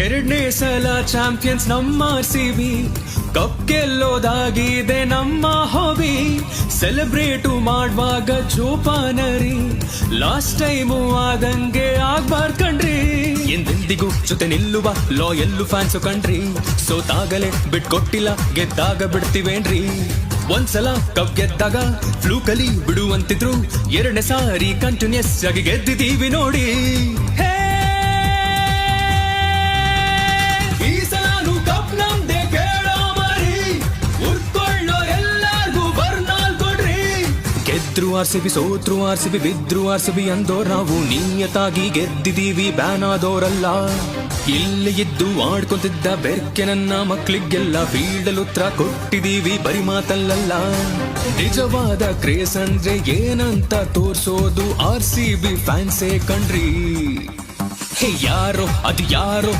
ಎರಡನೇ ಸಲ ಚಾಂಪಿಯನ್ಸ್ ನಮ್ಮ RCB, ಕಪ್ ಗೆಲ್ಲೋದಾಗಿದೆ ನಮ್ಮ ಹಾಬಿ. ಸೆಲೆಬ್ರೇಟು ಮಾಡುವಾಗ ಜೋಪಾನರಿ, ಲಾಸ್ಟ್ ಟೈಮು ಆದಂಗೆ ಆಗ್ಬಾರ್ದು ಕಣ್ರಿ. ಎಂದೆಂದಿಗೂ ಜೊತೆ ನಿಲ್ಲುವ ಲಾಯಲ್ಲು ಫ್ಯಾನ್ಸು ಕಣ್ರಿ. ಸೋತಾಗಲೇ ಬಿಟ್ಕೊಟ್ಟಿಲ್ಲ, ಗೆದ್ದಾಗ ಬಿಡ್ತೀವೇನ್ರಿ. ಒಂದ್ಸಲ ಕಪ್ ಗೆದ್ದಾಗ ಫ್ಲೂಕಲಿ ಬಿಡುವಂತಿದ್ರು, ಎರಡನೇ ಸಾರಿ ಕಂಟಿನ್ಯೂಸ್ ಆಗಿ ಗೆದ್ದಿದ್ದೀವಿ ನೋಡಿ. ಈ ಸಲಾನು ಕಪ್ ನಮ್ದೆ ಕೇಳೋ ಮರಿ, ಉರ್ಕೊಳ್ಳೋ ಎಲ್ಲಾರ್ಗೂ ಬರ್ನಾಲ್ ಕೊಡ್ರಿ. ಗೆದ್ರು RCB, ಸೋತ್ರು RCB, ಬಿದ್ರು RCB ಅಂದೋರ್ ನಾವು ನಿಯತಾಗಿ ಗೆದ್ದಿದೀವಿ, ಬ್ಯಾನ್ ಆದೋರಲ್ಲ. ಇಲ್ಲಿ ಇದ್ದು ಆಡ್ಕೊಂತಿದ್ದ ಬೆರ್ಕೆ ನನ್ನ ಮಕ್ಳಿಗೆಲ್ಲ ಫೀಲ್ಡಲ್ ಉತ್ತರ ಕೊಟ್ಟಿದೀವಿ, ಬರಿ ಮಾತಲ್ಲಲ್ಲ. ನಿಜವಾದ ಕ್ರೇಸ್ ಅಂದ್ರೆ ಏನಂತ ತೋರ್ಸೋದು RCB ಫ್ಯಾನ್ಸೇ ಕಣ್ರಿ. ಯಾರೋ ಅದು ಯಾರೋ